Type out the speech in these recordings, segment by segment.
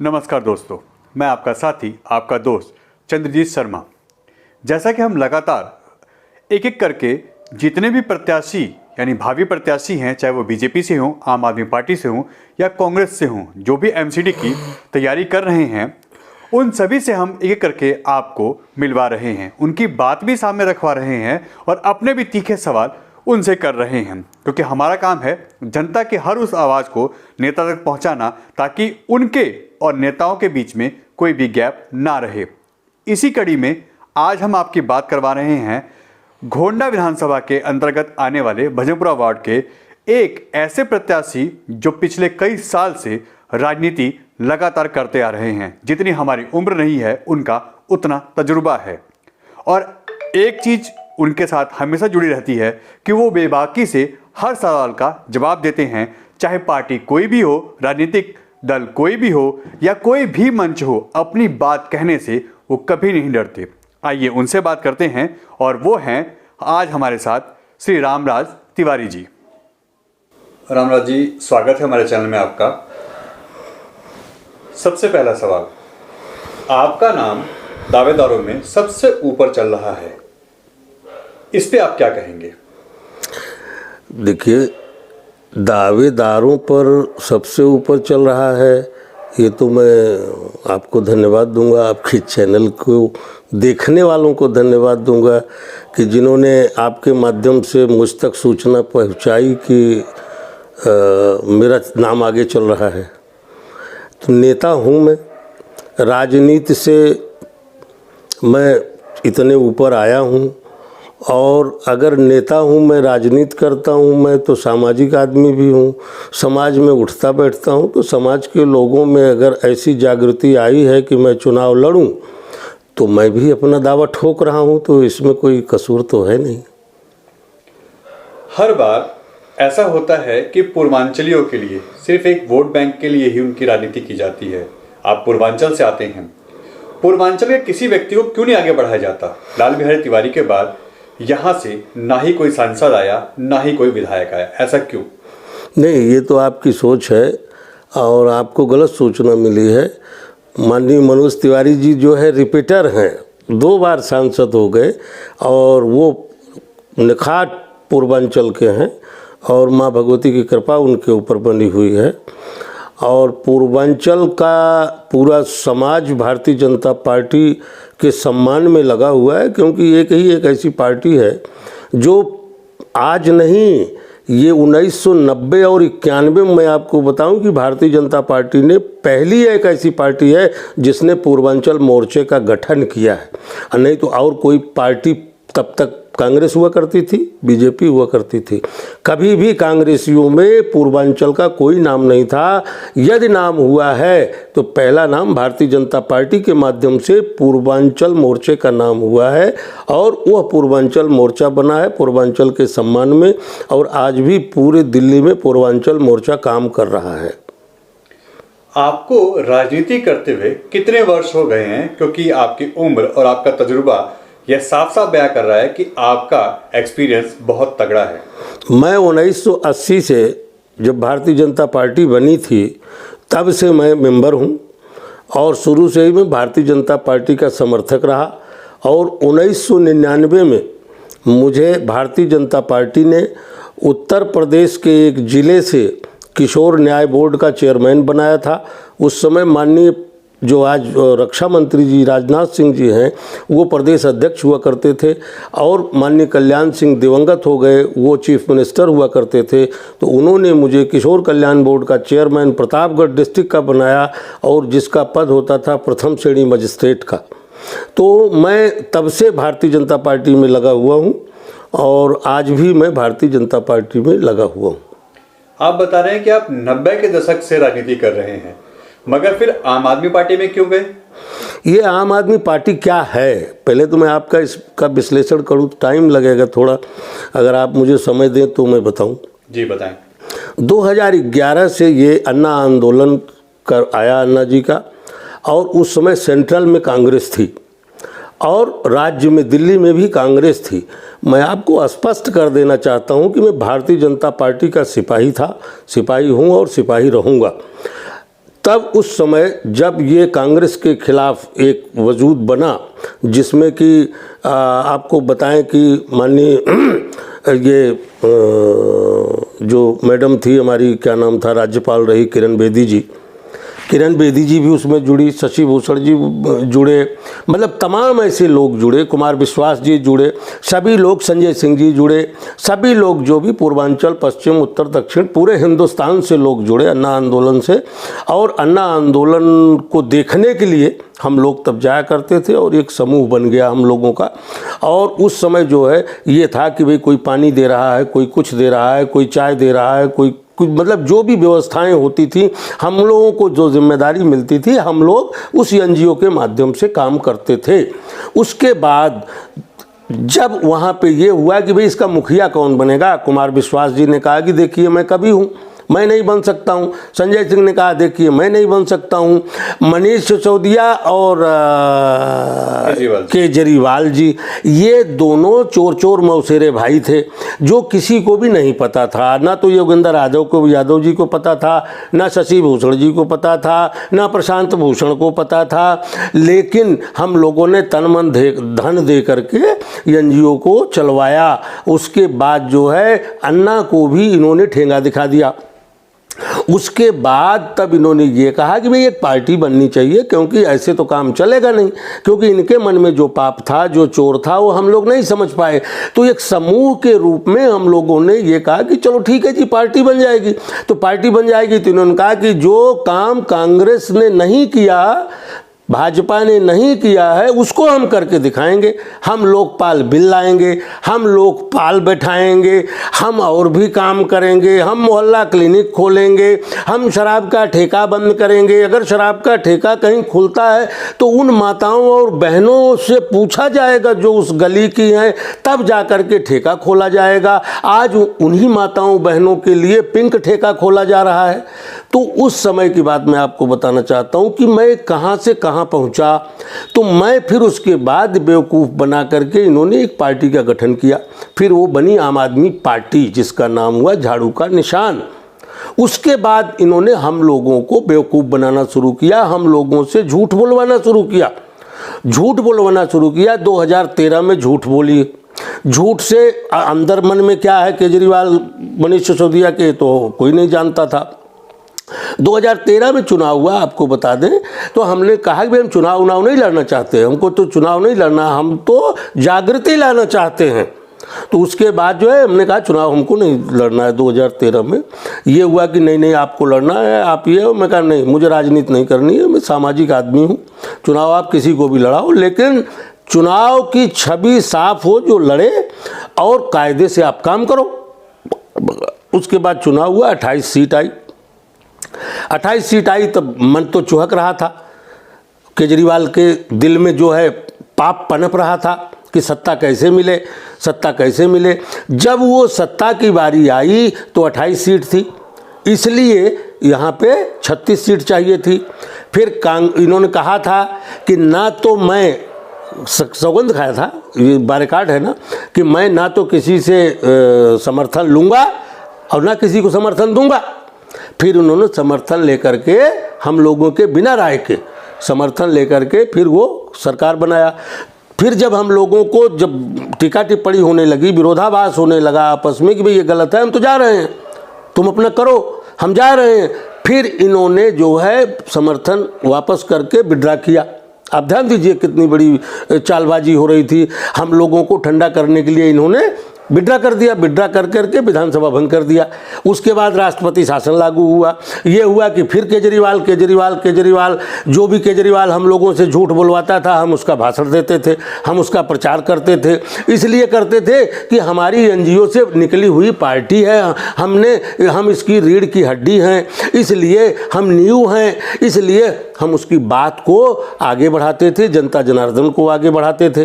नमस्कार दोस्तों, मैं आपका साथी, आपका दोस्त चंद्रजीत शर्मा। जैसा कि हम लगातार एक एक करके जितने भी प्रत्याशी यानी भावी प्रत्याशी हैं, चाहे वो बीजेपी से हों, आम आदमी पार्टी से हों या कांग्रेस से हों, जो भी एमसीडी की तैयारी कर रहे हैं, उन सभी से हम एक एक करके आपको मिलवा रहे हैं, उनकी बात भी सामने रखवा रहे हैं और अपने भी तीखे सवाल उनसे कर रहे हैं, क्योंकि हमारा काम है जनता के हर उस आवाज़ को नेता तक पहुंचाना, ताकि उनके और नेताओं के बीच में कोई भी गैप ना रहे। इसी कड़ी में आज हम आपकी बात करवा रहे हैं घोंडा विधानसभा के अंतर्गत आने वाले भजनपुरा वार्ड के एक ऐसे प्रत्याशी जो पिछले कई साल से राजनीति लगातार करते आ रहे हैं। जितनी हमारी उम्र नहीं है, उनका उतना तजुर्बा है। और एक चीज़ उनके साथ हमेशा जुड़ी रहती है कि वो बेबाकी से हर सवाल का जवाब देते हैं, चाहे पार्टी कोई भी हो, राजनीतिक दल कोई भी हो या कोई भी मंच हो, अपनी बात कहने से वो कभी नहीं डरते। आइए उनसे बात करते हैं, और वो हैं आज हमारे साथ श्री रामराज तिवारी जी। रामराज जी, स्वागत है हमारे चैनल में आपका। सबसे पहला सवाल, आपका नाम दावेदारों में सबसे ऊपर चल रहा है, इस पे आप क्या कहेंगे? देखिए, दावेदारों पर सबसे ऊपर चल रहा है, ये तो मैं आपको धन्यवाद दूंगा, आपके चैनल को देखने वालों को धन्यवाद दूंगा कि जिन्होंने आपके माध्यम से मुझ तक सूचना पहुंचाई कि मेरा नाम आगे चल रहा है। तो नेता हूं मैं, राजनीति से मैं इतने ऊपर आया हूं, और अगर नेता हूँ, मैं राजनीति करता हूँ, मैं तो सामाजिक आदमी भी हूँ, समाज में उठता बैठता हूँ। तो समाज के लोगों में अगर ऐसी जागृति आई है कि मैं चुनाव लड़ूं, तो मैं भी अपना दावा ठोक रहा हूँ, तो इसमें कोई कसूर तो है नहीं। हर बार ऐसा होता है कि पूर्वांचलियों के लिए सिर्फ एक वोट बैंक के लिए ही उनकी राजनीति की जाती है। आप पूर्वांचल से आते हैं, पूर्वांचल के किसी व्यक्ति को क्यों नहीं आगे बढ़ाया जाता? लाल बिहारी तिवारी के बाद यहाँ से ना ही कोई सांसद आया, ना ही कोई विधायक आया, ऐसा क्यों? नहीं, ये तो आपकी सोच है और आपको गलत सूचना मिली है। माननीय मनोज तिवारी जी जो है रिपीटर हैं, 2 बार सांसद हो गए, और वो निखाट पूर्वांचल के हैं, और माँ भगवती की कृपा उनके ऊपर बनी हुई है। और पूर्वांचल का पूरा समाज भारतीय जनता पार्टी के सम्मान में लगा हुआ है, क्योंकि एक ऐसी पार्टी है जो आज नहीं, ये 1990 और 91 में मैं आपको बताऊं कि भारतीय जनता पार्टी ने पहली एक ऐसी पार्टी है जिसने पूर्वांचल मोर्चे का गठन किया है। नहीं तो और कोई पार्टी, तब तक कांग्रेस हुआ करती थी, बीजेपी हुआ करती थी, कभी भी कांग्रेसियों में पूर्वांचल का कोई नाम नहीं था। यदि नाम हुआ है तो पहला नाम भारतीय जनता पार्टी के माध्यम से पूर्वांचल मोर्चे का नाम हुआ है, और वह पूर्वांचल मोर्चा बना है पूर्वांचल के सम्मान में, और आज भी पूरे दिल्ली में पूर्वांचल मोर्चा काम कर रहा है। आपको राजनीति करते हुए कितने वर्ष हो गए हैं? क्योंकि आपकी उम्र और आपका तजुर्बा यह साफ साफ बयां कर रहा है कि आपका एक्सपीरियंस बहुत तगड़ा है। मैं 1980 से, जब भारतीय जनता पार्टी बनी थी, तब से मैं मेंबर हूं, और शुरू से ही मैं भारतीय जनता पार्टी का समर्थक रहा। और 1999 में मुझे भारतीय जनता पार्टी ने उत्तर प्रदेश के एक ज़िले से किशोर न्याय बोर्ड का चेयरमैन बनाया था। उस समय माननीय जो आज रक्षा मंत्री जी राजनाथ सिंह जी हैं, वो प्रदेश अध्यक्ष हुआ करते थे, और माननीय कल्याण सिंह दिवंगत हो गए, वो चीफ मिनिस्टर हुआ करते थे। तो उन्होंने मुझे किशोर कल्याण बोर्ड का चेयरमैन प्रतापगढ़ डिस्ट्रिक्ट का बनाया, और जिसका पद होता था प्रथम श्रेणी मजिस्ट्रेट का। तो मैं तब से भारतीय जनता पार्टी में लगा हुआ हूँ, और आज भी मैं भारतीय जनता पार्टी में लगा हुआ हूँ। आप बता रहे हैं कि आप 90 के दशक से राजनीति कर रहे हैं, मगर फिर आम आदमी पार्टी में क्यों गए? ये आम आदमी पार्टी क्या है, पहले तो मैं आपका इसका विश्लेषण करूं तो टाइम लगेगा थोड़ा, अगर आप मुझे समय दें तो मैं बताऊं। जी बताएं। 2011 से ये अन्ना आंदोलन कर आया अन्ना जी का, और उस समय सेंट्रल में कांग्रेस थी, और राज्य में दिल्ली में भी कांग्रेस थी। मैं आपको स्पष्ट कर देना चाहता हूं कि मैं भारतीय जनता पार्टी का सिपाही था, सिपाही हूं और सिपाही रहूंगा। तब उस समय जब ये कांग्रेस के खिलाफ एक वजूद बना, जिसमें कि आपको बताएं कि माननीय ये जो मैडम थी हमारी, क्या नाम था, राज्यपाल रही किरण बेदी जी भी उसमें जुड़ी, शशि भूषण जी जुड़े, मतलब तमाम ऐसे लोग जुड़े, कुमार विश्वास जी जुड़े, सभी लोग, संजय सिंह जी जुड़े, सभी लोग जो भी पूर्वांचल, पश्चिम, उत्तर, दक्षिण, पूरे हिंदुस्तान से लोग जुड़े अन्ना आंदोलन से। और अन्ना आंदोलन को देखने के लिए हम लोग तब जाया करते थे और एक समूह बन गया हम लोगों का। और उस समय जो है ये था कि भाई कोई पानी दे रहा है, कोई कुछ दे रहा है, कोई चाय दे रहा है, कोई कुछ, मतलब जो भी व्यवस्थाएं होती थी, हम लोगों को जो जिम्मेदारी मिलती थी, हम लोग उस एनजीओ के माध्यम से काम करते थे। उसके बाद जब वहाँ पे ये हुआ कि भाई इसका मुखिया कौन बनेगा, कुमार विश्वास जी ने कहा कि देखिए मैं कभी हूँ, मैं नहीं बन सकता हूँ। संजय सिंह ने कहा देखिए मैं नहीं बन सकता हूँ। मनीष सिसोदिया और केजरीवाल जी, ये दोनों चोर चोर मौसेरे भाई थे, जो किसी को भी नहीं पता था। ना तो योगेंद्र यादव जी को पता था, ना शशि भूषण जी को पता था, ना प्रशांत भूषण को पता था। लेकिन हम लोगों ने तन मन धन दे करके एनजीओ को चलवाया। उसके बाद जो है अन्ना को भी इन्होंने ठेंगा दिखा दिया। उसके बाद तब इन्होंने ये कहा कि भाई एक पार्टी बननी चाहिए, क्योंकि ऐसे तो काम चलेगा नहीं, क्योंकि इनके मन में जो पाप था, जो चोर था, वो हम लोग नहीं समझ पाए। तो एक समूह के रूप में हम लोगों ने ये कहा कि चलो ठीक है जी, पार्टी बन जाएगी। तो पार्टी बन जाएगी तो इन्होंने कहा कि जो काम कांग्रेस ने नहीं किया, भाजपा ने नहीं किया है, उसको हम करके दिखाएंगे। हम लोकपाल बिल लाएंगे, हम लोकपाल बैठाएंगे, हम और भी काम करेंगे, हम मोहल्ला क्लिनिक खोलेंगे, हम शराब का ठेका बंद करेंगे। अगर शराब का ठेका कहीं खुलता है तो उन माताओं और बहनों से पूछा जाएगा जो उस गली की हैं, तब जा कर के ठेका खोला जाएगा। आज उन्हीं माताओं बहनों के लिए पिंक ठेका खोला जा रहा है। तो उस समय की बात मैं आपको बताना चाहता हूँ कि मैं कहाँ से कहाँ पहुंचा। तो मैं फिर उसके बाद बेवकूफ़ बना करके इन्होंने एक पार्टी का गठन किया। फिर वो बनी आम आदमी पार्टी, जिसका नाम हुआ झाड़ू का निशान। उसके बाद इन्होंने हम लोगों को बेवकूफ़ बनाना शुरू किया, हम लोगों से झूठ बोलवाना शुरू किया। 2013 में झूठ बोली। झूठ से अंदर मन में क्या है केजरीवाल, मनीष सिसोदिया के, तो कोई नहीं जानता था। 2013 में चुनाव हुआ, आपको बता दें, तो हमने कहा कि हम चुनाव नहीं लड़ना चाहते, हमको तो चुनाव नहीं लड़ना, हम तो जागृति लाना चाहते हैं। तो उसके बाद जो है हमने कहा चुनाव हमको नहीं लड़ना है। 2013 में ये हुआ कि नहीं आपको लड़ना है, आप ये, मैं कहा नहीं, मुझे राजनीति नहीं करनी है, मैं सामाजिक आदमी हूँ, चुनाव आप किसी को भी लड़ाओ, लेकिन चुनाव की छवि साफ हो, जो लड़े, और कायदे से आप काम करो। उसके बाद चुनाव हुआ, 28 सीट आई। 28 सीट आई, तब मन तो चुहक रहा था। केजरीवाल के दिल में जो है पाप पनप रहा था कि सत्ता कैसे मिले। जब वो सत्ता की बारी आई तो 28 सीट थी, इसलिए यहाँ पे 36 सीट चाहिए थी। फिर इन्होंने कहा था कि ना तो मैं सौगंध खाया था, ये बारिकाट है ना, कि मैं ना तो किसी से समर्थन लूँगा और ना किसी को समर्थन दूंगा। फिर उन्होंने समर्थन लेकर के, हम लोगों के बिना राय के समर्थन लेकर के फिर वो सरकार बनाया। फिर जब हम लोगों को जब टीका टिप्पणी होने लगी, विरोधाभास होने लगा आपस में कि भाई ये गलत है, हम तो जा रहे हैं, तुम अपना करो, हम जा रहे हैं, फिर इन्होंने जो है समर्थन वापस करके विड्रा किया। आप ध्यान दीजिए कितनी बड़ी चालबाजी हो रही थी। हम लोगों को ठंडा करने के लिए इन्होंने विड्रा कर दिया, विड्रा कर करके विधानसभा भंग कर दिया। उसके बाद राष्ट्रपति शासन लागू हुआ। ये हुआ कि फिर केजरीवाल, जो भी केजरीवाल हम लोगों से झूठ बोलवाता था, हम उसका भाषण देते थे, हम उसका प्रचार करते थे। इसलिए करते थे कि हमारी एनजीओ से निकली हुई पार्टी है, हम इसकी रीढ़ की हड्डी हैं, इसलिए हम न्यू हैं, इसलिए हम उसकी बात को आगे बढ़ाते थे, जनता जनार्दन को आगे बढ़ाते थे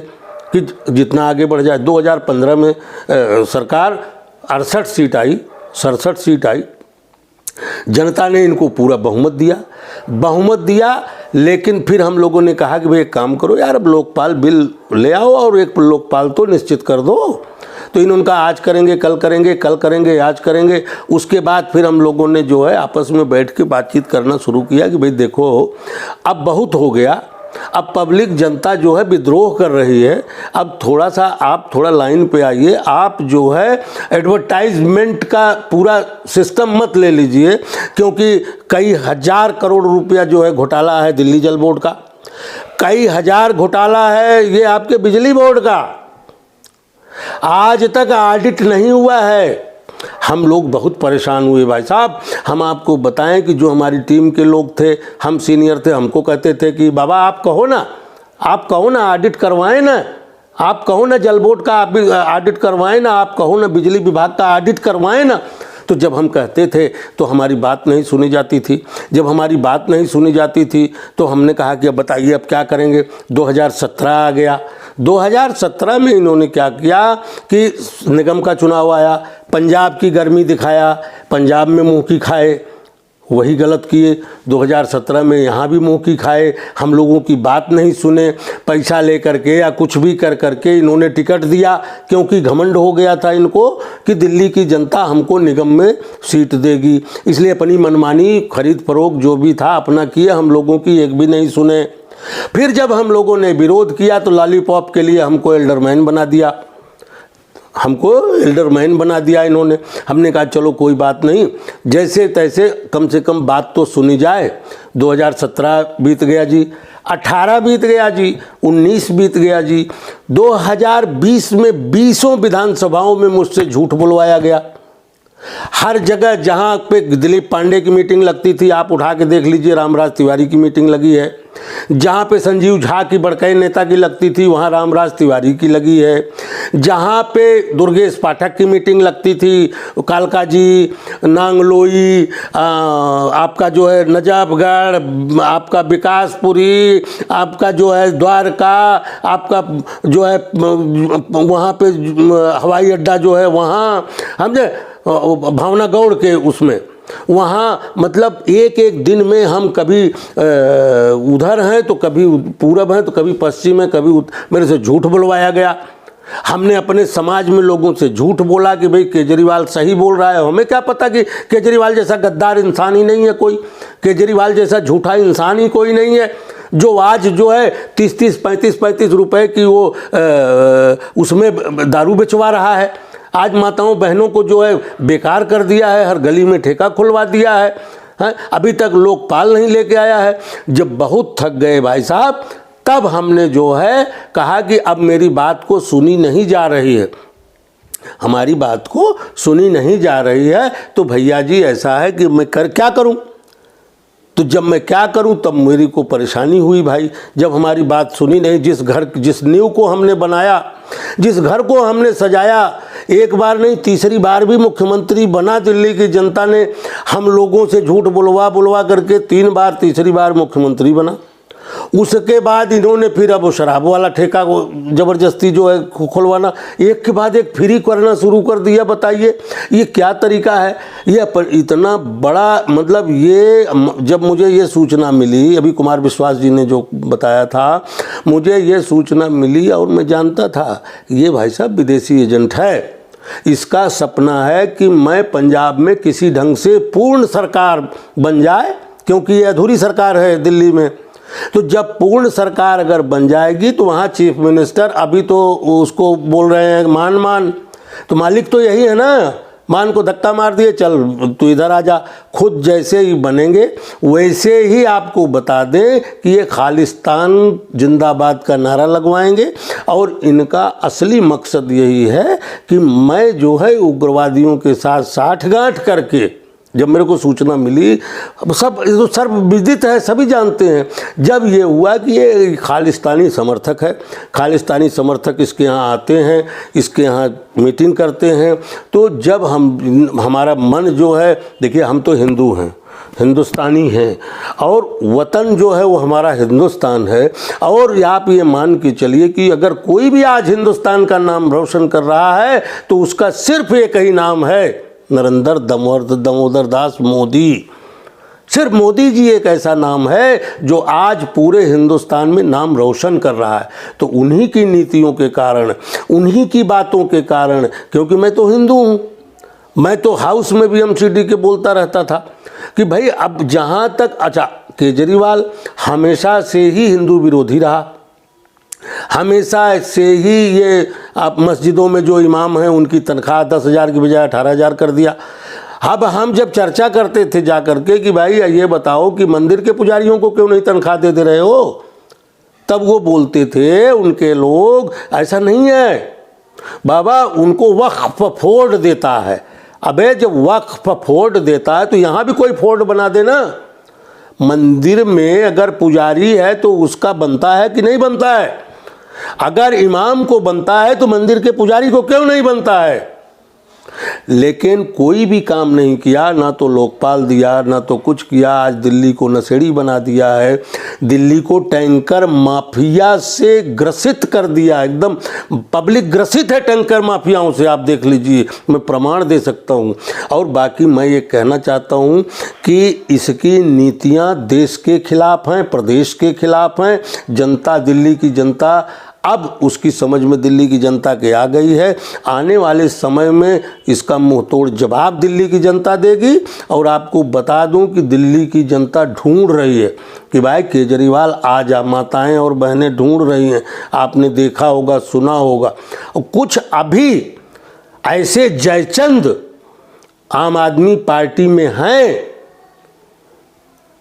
कि जितना आगे बढ़ जाए। 2015 में सरकार 68 सीट आई। जनता ने इनको पूरा बहुमत दिया। लेकिन फिर हम लोगों ने कहा कि भाई एक काम करो यार, अब लोकपाल बिल ले आओ और एक लोकपाल तो निश्चित कर दो। तो तो इन्होंने कहा आज करेंगे, कल करेंगे, कल करेंगे, आज करेंगे। उसके बाद फिर हम लोगों ने जो है आपस में बैठ के बातचीत करना शुरू किया कि भाई देखो अब बहुत हो गया, अब पब्लिक जनता जो है विद्रोह कर रही है, अब थोड़ा सा आप थोड़ा लाइन पे आइए, आप जो है एडवर्टाइजमेंट का पूरा सिस्टम मत ले लीजिए, क्योंकि कई हजार करोड़ रुपया जो है घोटाला है दिल्ली जल बोर्ड का, कई हजार घोटाला है ये आपके बिजली बोर्ड का, आज तक ऑडिट नहीं हुआ है। हम लोग बहुत परेशान हुए भाई साहब। हम आपको बताएं कि जो हमारी टीम के लोग थे, हम सीनियर थे, हमको कहते थे कि बाबा आप कहो ना ऑडिट करवाएं ना, आप कहो ना जल बोर्ड का आप भी ऑडिट करवाएं ना, आप कहो ना बिजली विभाग का ऑडिट करवाएं ना। तो जब हम कहते थे तो हमारी बात नहीं सुनी जाती थी। जब हमारी बात नहीं सुनी जाती थी तो हमने कहा कि अब बताइए अब क्या करेंगे। 2017 आ गया। 2017 में इन्होंने क्या किया कि निगम का चुनाव आया, पंजाब की गर्मी दिखाया, पंजाब में मुँह की खाए, वही गलत किए। 2017 में यहाँ भी मुँह की खाए, हम लोगों की बात नहीं सुने, पैसा लेकर के या कुछ भी कर करके इन्होंने टिकट दिया, क्योंकि घमंड हो गया था इनको कि दिल्ली की जनता हमको निगम में सीट देगी। इसलिए अपनी मनमानी खरीद फरोख्त जो भी था अपना किए, हम लोगों की एक भी नहीं सुने। फिर जब हम लोगों ने विरोध किया तो लॉलीपॉप के लिए हमको एल्डरमैन बना दिया, हमको एल्डरमैन बना दिया इन्होंने। हमने कहा चलो कोई बात नहीं, जैसे तैसे कम से कम बात तो सुनी जाए। 2017 बीत गया जी, 18 बीत गया जी, 19 बीत गया जी, 2020 में 20 विधानसभाओं में मुझसे झूठ बुलवाया गया। हर जगह जहाँ पे दिलीप पांडे की मीटिंग लगती थी, आप उठा के देख लीजिए, रामराज तिवारी की मीटिंग लगी है। जहाँ पे संजीव झा की बड़कई नेता की लगती थी वहाँ रामराज तिवारी की लगी है। जहाँ पे दुर्गेश पाठक की मीटिंग लगती थी, कालका जी, नांगलोई, आपका जो है नजफगढ़, आपका विकासपुरी, आपका जो है द्वारका, आपका जो है वहाँ पे हवाई अड्डा जो है वहाँ, समझे, भावनागौड़ के उसमें वहाँ, मतलब एक एक दिन में हम कभी उधर हैं तो कभी पूरब हैं तो कभी पश्चिम है, कभी मेरे से झूठ बुलवाया गया। हमने अपने समाज में लोगों से झूठ बोला कि भाई केजरीवाल सही बोल रहा है। हमें क्या पता कि केजरीवाल जैसा गद्दार इंसान ही नहीं है कोई, केजरीवाल जैसा झूठा इंसान ही कोई नहीं है, जो आज जो है 30-30, 35-35 रुपए की वो उसमें दारू बेचवा रहा है। आज माताओं बहनों को जो है बेकार कर दिया है, हर गली में ठेका खुलवा दिया है, अभी तक लोकपाल नहीं लेके आया है। जब बहुत थक गए भाई साहब, तब हमने जो है कहा कि अब मेरी बात को सुनी नहीं जा रही है, हमारी बात को सुनी नहीं जा रही है, तो भैया जी ऐसा है कि मैं क्या करूं। तो जब मैं क्या करूं तब मेरी को परेशानी हुई भाई। जब हमारी बात सुनी नहीं, जिस नींव को हमने बनाया, जिस घर को हमने सजाया, एक बार नहीं तीसरी बार भी मुख्यमंत्री बना दिल्ली की जनता ने, हम लोगों से झूठ बुलवा करके 3 बार, तीसरी बार मुख्यमंत्री बना। उसके बाद इन्होंने फिर अब वो शराब वाला ठेका को ज़बरदस्ती जो है खुलवाना, एक के बाद एक फ्री करना शुरू कर दिया। बताइए ये क्या तरीका है। ये इतना बड़ा, मतलब ये जब मुझे ये सूचना मिली, अभी कुमार विश्वास जी ने जो बताया था, मुझे ये सूचना मिली और मैं जानता था ये भाई साहब विदेशी एजेंट है। इसका सपना है कि मैं पंजाब में किसी ढंग से पूर्ण सरकार बन जाए, क्योंकि ये अधूरी सरकार है दिल्ली में। तो जब पूर्ण सरकार अगर बन जाएगी तो वहाँ चीफ मिनिस्टर, अभी तो उसको बोल रहे हैं मान, तो मालिक तो यही है ना, मान को धक्का मार दिए, चल तू इधर आ जा। खुद जैसे ही बनेंगे वैसे ही आपको बता दें कि ये खालिस्तान जिंदाबाद का नारा लगवाएंगे, और इनका असली मकसद यही है कि मैं जो है उग्रवादियों के साथ साठगांठ करके, जब मेरे को सूचना मिली, सब सर्वविदित है, सभी जानते हैं, जब ये हुआ कि ये खालिस्तानी समर्थक है, खालिस्तानी समर्थक इसके यहाँ आते हैं, इसके यहाँ मीटिंग करते हैं, तो जब हमारा मन जो है, देखिए हम तो हिंदू हैं, हिंदुस्तानी हैं, और वतन जो है वो हमारा हिंदुस्तान है। और आप ये मान के चलिए कि अगर कोई भी आज हिंदुस्तान का नाम रोशन कर रहा है तो उसका सिर्फ एक ही नाम है, नरेंद्र दामोदर दास मोदी। सिर्फ मोदी जी एक ऐसा नाम है जो आज पूरे हिंदुस्तान में नाम रोशन कर रहा है। तो उन्हीं की नीतियों के कारण, उन्हीं की बातों के कारण, क्योंकि मैं तो हिंदू हूँ, मैं तो हाउस में भी एमसीडी के बोलता रहता था कि भाई अब जहाँ तक, अच्छा केजरीवाल हमेशा से ही हिंदू विरोधी रहा, हमेशा से ही ये आप मस्जिदों में जो इमाम हैं उनकी तनख्वाह 10,000 की बजाय 18,000 कर दिया। अब हम जब चर्चा करते थे जा करके कि भाई ये बताओ कि मंदिर के पुजारियों को क्यों नहीं तनख्वाह दे रहे हो, तब वो बोलते थे उनके लोग ऐसा नहीं है बाबा, उनको वक्फ फोर्ड देता है। अबे जब वक्फ फोर्ड देता है तो यहाँ भी कोई फोर्ड बना देना। मंदिर में अगर पुजारी है तो उसका बनता है कि नहीं बनता है? अगर इमाम को बनता है तो मंदिर के पुजारी को क्यों नहीं बनता है? लेकिन कोई भी काम नहीं किया, ना तो लोकपाल दिया, ना तो कुछ किया। आज दिल्ली को नशेड़ी बना दिया है, दिल्ली को टैंकर माफिया से ग्रसित कर दिया, एकदम पब्लिक ग्रसित है टैंकर माफियाओं से। आप देख लीजिए, मैं प्रमाण दे सकता हूँ। और बाकी मैं ये कहना चाहता हूँ कि इसकी नीतियाँ देश के खिलाफ हैं, प्रदेश के खिलाफ हैं। जनता, दिल्ली की जनता अब उसकी समझ में दिल्ली की जनता के आ गई है। आने वाले समय में इसका मुंहतोड़ जवाब दिल्ली की जनता देगी। और आपको बता दूं कि दिल्ली की जनता ढूंढ रही है कि भाई केजरीवाल आ जा, माताएं और बहनें ढूंढ रही हैं। आपने देखा होगा, सुना होगा, और कुछ अभी ऐसे जयचंद आम आदमी पार्टी में हैं,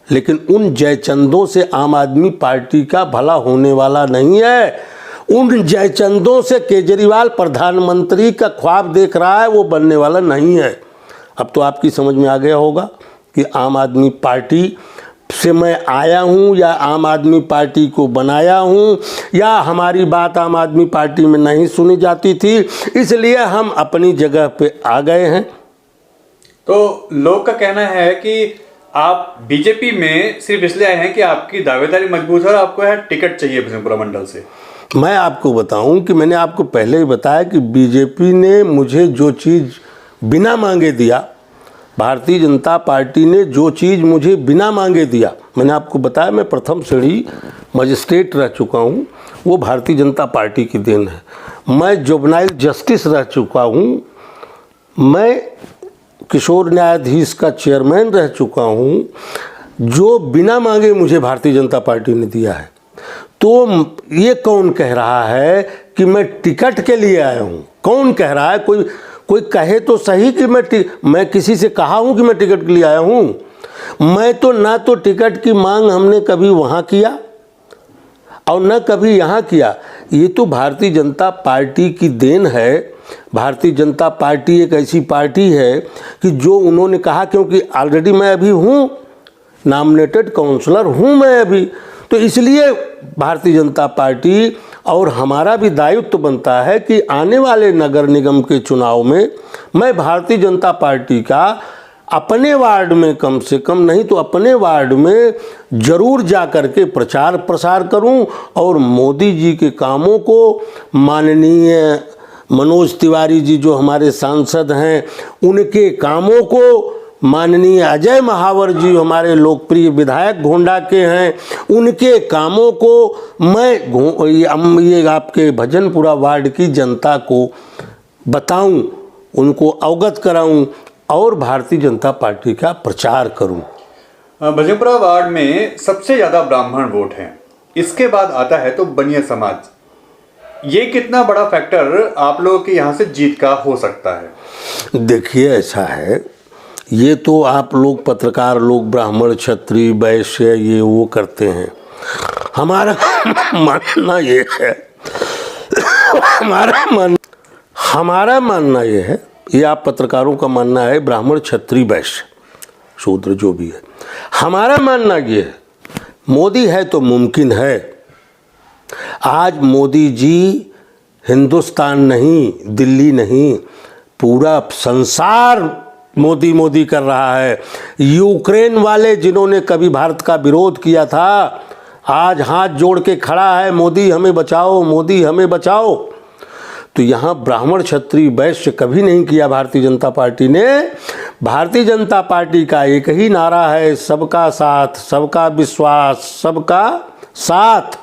लेकिन उन जयचंदों से आम आदमी पार्टी का भला होने वाला नहीं है। उन जयचंदों से केजरीवाल प्रधानमंत्री का ख्वाब देख रहा है, वो बनने वाला नहीं है। अब तो आपकी समझ में आ गया होगा कि आम आदमी पार्टी से मैं आया हूं या आम आदमी पार्टी को बनाया हूं, या हमारी बात आम आदमी पार्टी में नहीं सुनी जाती थी, इसलिए हम अपनी जगह पे आ गए हैं। तो लोग का कहना है कि आप बीजेपी में सिर्फ इसलिए आए हैं कि आपकी दावेदारी मजबूत है और आपको है टिकट चाहिए बिशनपुरा मंडल से। मैं आपको बताऊं कि मैंने आपको पहले ही बताया कि बीजेपी ने मुझे जो चीज़ बिना मांगे दिया, भारतीय जनता पार्टी ने जो चीज़ मुझे बिना मांगे दिया, मैंने आपको बताया मैं प्रथम श्रेणी मजिस्ट्रेट रह चुका हूं, वो भारतीय जनता पार्टी की देन है। मैं जुवेनाइल जस्टिस रह चुका हूं, मैं किशोर न्यायाधीश का चेयरमैन रह चुका हूं, जो बिना मांगे मुझे भारतीय जनता पार्टी ने दिया है। तो ये कौन कह रहा है कि मैं टिकट के लिए आया हूँ? कौन कह रहा है? कोई कहे तो सही कि मैं किसी से कहा हूँ कि मैं टिकट के लिए आया हूँ? मैं तो ना तो टिकट की मांग हमने कभी वहाँ किया और न कभी यहाँ किया। ये तो भारतीय जनता पार्टी की देन है। भारतीय जनता पार्टी एक ऐसी पार्टी है कि जो उन्होंने कहा, क्योंकि ऑलरेडी मैं अभी हूँ नॉमिनेटेड काउंसलर हूँ मैं अभी, तो इसलिए भारतीय जनता पार्टी और हमारा भी दायित्व बनता है कि आने वाले नगर निगम के चुनाव में मैं भारतीय जनता पार्टी का अपने वार्ड में, कम से कम नहीं तो अपने वार्ड में जरूर जा कर के प्रचार प्रसार करूं और मोदी जी के कामों को, माननीय मनोज तिवारी जी जो हमारे सांसद हैं उनके कामों को, माननीय अजय महावर जी हमारे लोकप्रिय विधायक गोंडा के हैं, उनके कामों को मैं ये आपके भजनपुरा वार्ड की जनता को बताऊं, उनको अवगत कराऊं और भारतीय जनता पार्टी का प्रचार करूं। भजनपुरा वार्ड में सबसे ज़्यादा ब्राह्मण वोट हैं, इसके बाद आता है तो बनिया समाज। ये कितना बड़ा फैक्टर आप लोगों के यहाँ से जीत का हो सकता है? देखिए ऐसा है, ये तो आप लोग पत्रकार लोग ब्राह्मण क्षत्रिय वैश्य ये वो करते हैं। हमारा मानना ये है, हमारा मानना ये है, ये आप पत्रकारों का मानना है ब्राह्मण क्षत्रिय वैश्य शूद्र जो भी है, हमारा मानना ये है मोदी है तो मुमकिन है। आज मोदी जी हिंदुस्तान नहीं, दिल्ली नहीं, पूरा संसार मोदी मोदी कर रहा है। यूक्रेन वाले जिन्होंने कभी भारत का विरोध किया था, आज हाथ जोड़ के खड़ा है, मोदी हमें बचाओ, मोदी हमें बचाओ। तो यहाँ ब्राह्मण क्षत्रिय वैश्य कभी नहीं किया भारतीय जनता पार्टी ने। भारतीय जनता पार्टी का एक ही नारा है, सबका साथ, सबका विश्वास, सबका साथ,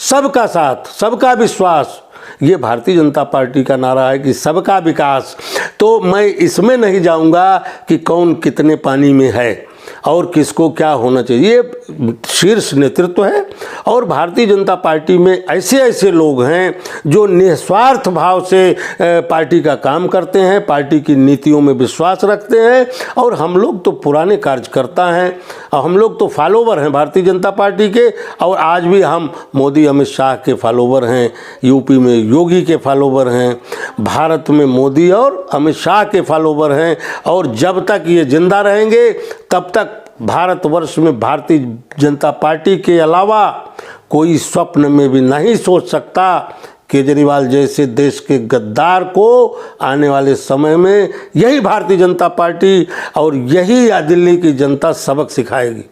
सबका साथ, सबका विश्वास। ये भारतीय जनता पार्टी का नारा है कि सबका विकास। तो मैं इसमें नहीं जाऊंगा कि कौन कितने पानी में है और किसको क्या होना चाहिए, ये शीर्ष नेतृत्व है। और भारतीय जनता पार्टी में ऐसे ऐसे लोग हैं जो निस्वार्थ भाव से पार्टी का काम करते हैं, पार्टी की नीतियों में विश्वास रखते हैं। और हम लोग तो पुराने कार्यकर्ता हैं, हम लोग तो फॉलोवर हैं भारतीय जनता पार्टी के। और आज भी हम मोदी अमित शाह के फॉलोवर हैं, यूपी में योगी के फॉलोवर हैं, भारत में मोदी और अमित शाह के फॉलोवर हैं। और जब तक ये जिंदा रहेंगे तब तक भारतवर्ष में भारतीय जनता पार्टी के अलावा कोई स्वप्न में भी नहीं सोच सकता केजरीवाल जैसे देश के गद्दार को आने वाले समय में यही भारतीय जनता पार्टी और यही दिल्ली की जनता सबक सिखाएगी।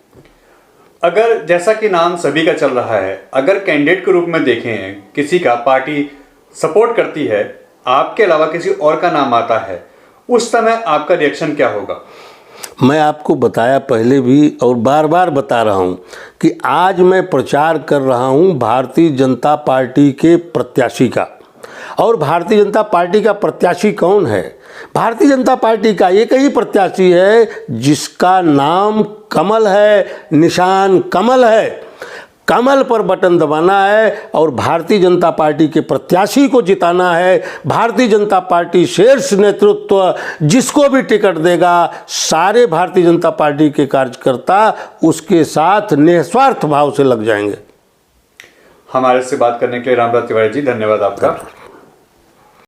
अगर जैसा कि नाम सभी का चल रहा है, अगर कैंडिडेट के रूप में देखें, किसी का पार्टी सपोर्ट करती है, आपके अलावा किसी और का नाम आता है, उस समय आपका रिएक्शन क्या होगा? मैं आपको बताया पहले भी और बार बार बता रहा हूं कि आज मैं प्रचार कर रहा हूं भारतीय जनता पार्टी के प्रत्याशी का। और भारतीय जनता पार्टी का प्रत्याशी कौन है? भारतीय जनता पार्टी का एक ही प्रत्याशी है जिसका नाम कमल है, निशान कमल है। कमल पर बटन दबाना है और भारतीय जनता पार्टी के प्रत्याशी को जिताना है। भारतीय जनता पार्टी शीर्ष नेतृत्व जिसको भी टिकट देगा, सारे भारतीय जनता पार्टी के कार्यकर्ता उसके साथ निस्वार्थ भाव से लग जाएंगे। हमारे से बात करने के लिए रामराज तिवारी जी, धन्यवाद आपका।